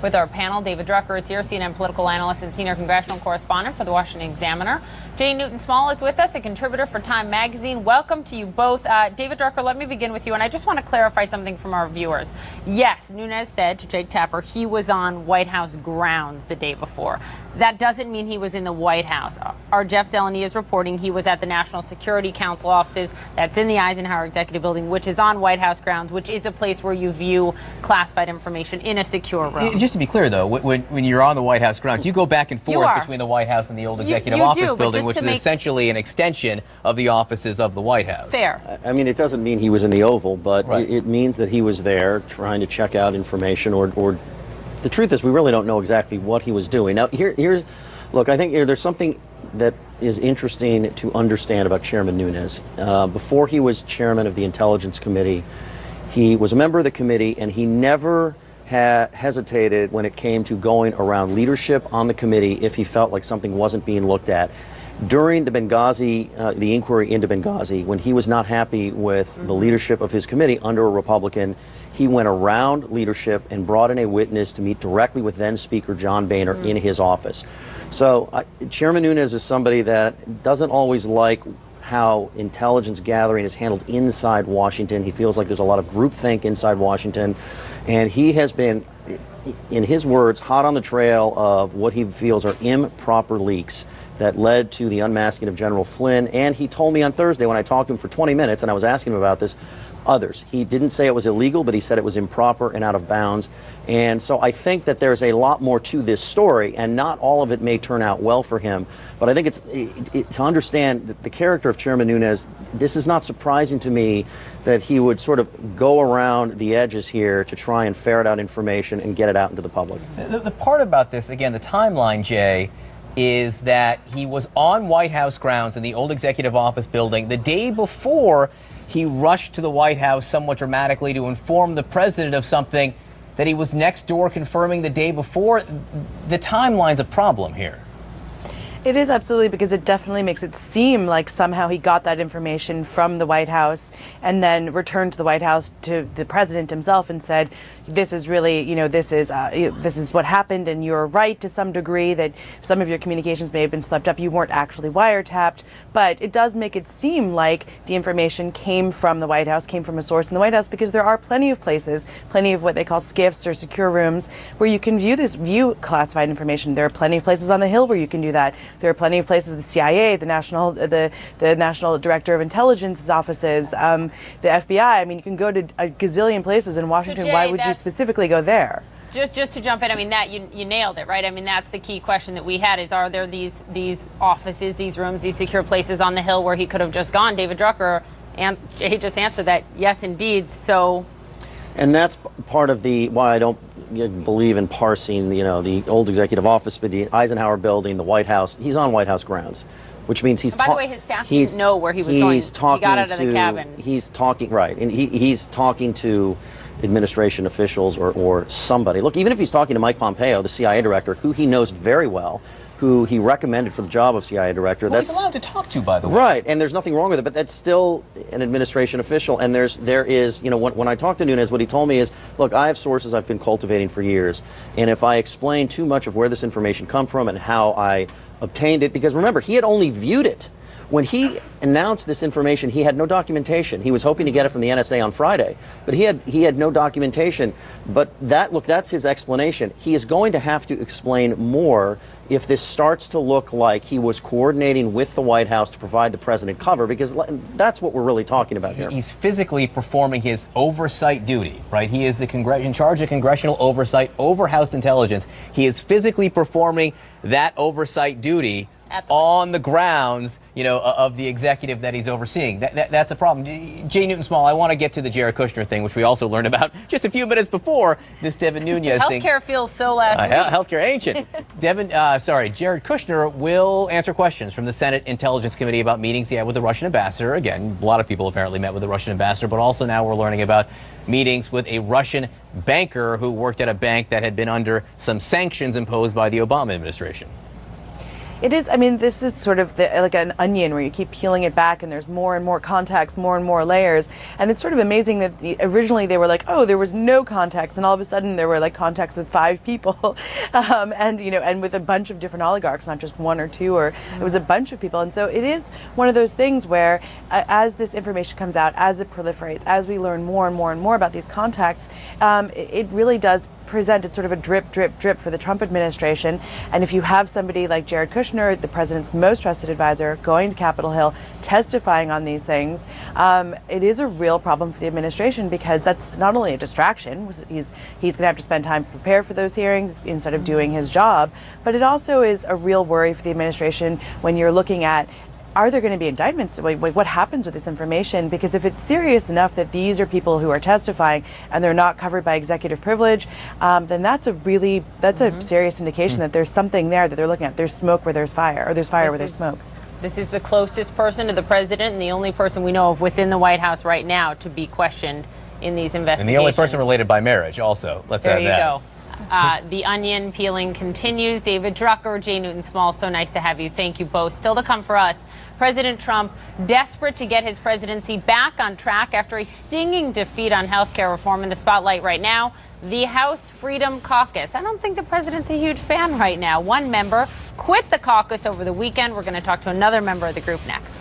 with our panel. David Drucker is here, CNN political analyst and senior congressional correspondent for the Washington Examiner. Jay Newton-Small is with us, a contributor for Time Magazine. Welcome to you both. David Drucker, let me begin with you, and I just want to clarify something from our viewers. Yes, Nunes said to Jake Tapper he was on White House grounds the day before. That doesn't mean he was in the White House. Our Jeff Zeleny is reporting he was at the National Security Council offices. That's in the Eisenhower Executive Building, which is on White House grounds, which is a place where you view classified information in a secure room. Just to be clear, though, when you're on the White House grounds, you go back and forth between the White House and the old Executive Office Building, which is essentially an extension of the offices of the White House. Fair. I mean, it doesn't mean he was in the Oval, but it means that he was there trying to check out information, or the truth is we really don't know exactly what he was doing. Now, look, I think there's something that is interesting to understand about Chairman Nunes. Before he was chairman of the Intelligence Committee, he was a member of the committee, and he never hesitated when it came to going around leadership on the committee if he felt like something wasn't being looked at. During the Benghazi, the inquiry into Benghazi, when he was not happy with the leadership of his committee under a Republican, he went around leadership and brought in a witness to meet directly with then Speaker John Boehner in his office. So Chairman Nunes is somebody that doesn't always like how intelligence gathering is handled inside Washington. He feels like there's a lot of groupthink inside Washington, and he has been, in his words, hot on the trail of what he feels are improper leaks that led to the unmasking of General Flynn. And he told me on Thursday, when I talked to him for 20 minutes and I was asking him about this, others. He didn't say it was illegal, but he said it was improper and out of bounds. And so I think that there's a lot more to this story, and not all of it may turn out well for him. But I think to understand the character of Chairman Nunes, this is not surprising to me that he would sort of go around the edges here to try and ferret out information and get it out into the public. The part about this, again, the timeline, Jay, is that he was on White House grounds in the old Executive Office Building the day before he rushed to the White House somewhat dramatically to inform the president of something that he was next door confirming the day before. The timeline's a problem here. It is, absolutely, because it definitely makes it seem like somehow he got that information from the White House and then returned to the White House to the president himself and said, this is really, this is what happened, and you're right to some degree that some of your communications may have been slept up. You weren't actually wiretapped, but it does make it seem like the information came from the White House, came from a source in the White House, because there are plenty of places, plenty of what they call SCIFs or secure rooms, where you can view classified information. There are plenty of places on the Hill where you can do that. There are plenty of places, the CIA, the National Director of Intelligence's offices, the FBI. I mean, you can go to a gazillion places in Washington. So Jay, why would you specifically go there? Just to jump in, I mean, that you nailed it, right? I mean, that's the key question that we had is, are there these offices, these rooms, these secure places on the Hill where he could have just gone? David Drucker, and Jay just answered that, yes, indeed. So, and that's part of why I don't believe in parsing, the old Executive Office, the Eisenhower Building, the White House. He's on White House grounds, which means he's. By the way, his staff didn't know where he was going. He got out of the cabin. He's talking, right, and he's talking to administration officials or somebody. Look, even if he's talking to Mike Pompeo, the CIA director, who he knows very well, who he recommended for the job of CIA director. That's he's allowed to talk to, by the way. Right, and there's nothing wrong with it, but that's still an administration official. And there is, when I talked to Nunes, what he told me is, look, I have sources I've been cultivating for years, and if I explain too much of where this information come from and how I obtained it, because remember, he had only viewed it. When he announced this information, he had no documentation. He was hoping to get it from the NSA on Friday, but he had no documentation. But that's his explanation. He is going to have to explain more if this starts to look like he was coordinating with the White House to provide the president cover, because that's what we're really talking about here. He's physically performing his oversight duty, right? He is in charge of congressional oversight over House intelligence. He is physically performing that oversight duty on the grounds, of the executive that he's overseeing. That's a problem. Jay Newton-Small, I want to get to the Jared Kushner thing, which we also learned about just a few minutes before this Devin Nunes thing. Healthcare feels so last week. Healthcare ancient. Jared Kushner will answer questions from the Senate Intelligence Committee about meetings he had with the Russian ambassador. Again, a lot of people apparently met with the Russian ambassador, but also now we're learning about meetings with a Russian banker who worked at a bank that had been under some sanctions imposed by the Obama administration. It is. I mean, this is sort of like an onion where you keep peeling it back, and there's more and more contacts, more and more layers. And it's sort of amazing that originally they were like, oh, there was no contacts, and all of a sudden there were like contacts with 5 people, and and with a bunch of different oligarchs, not just 1 or 2, or it was a bunch of people. And so it is one of those things where, as this information comes out, as it proliferates, as we learn more and more and more about these contacts, it really does present. It's sort of a drip, drip, drip for the Trump administration. And if you have somebody like Jared Kushner, the president's most trusted advisor, going to Capitol Hill, testifying on these things, it is a real problem for the administration, because that's not only a distraction. He's going to have to spend time to prepare for those hearings instead of doing his job, but it also is a real worry for the administration when you're looking at, are there going to be indictments? What happens with this information? Because if it's serious enough that these are people who are testifying and they're not covered by executive privilege, then that's a serious indication that there's something there that they're looking at. There's smoke where there's fire, or there's fire where there's smoke. This is the closest person to the president and the only person we know of within the White House right now to be questioned in these investigations. And the only person related by marriage also. Let's add that. There you go. The onion peeling continues. David Drucker, Jay Newton Small, so nice to have you. Thank you both. Still to come for us, President Trump desperate to get his presidency back on track after a stinging defeat on health care reform. In the spotlight right now, the House Freedom Caucus. I don't think the president's a huge fan right now. One member quit the caucus over the weekend. We're going to talk to another member of the group next.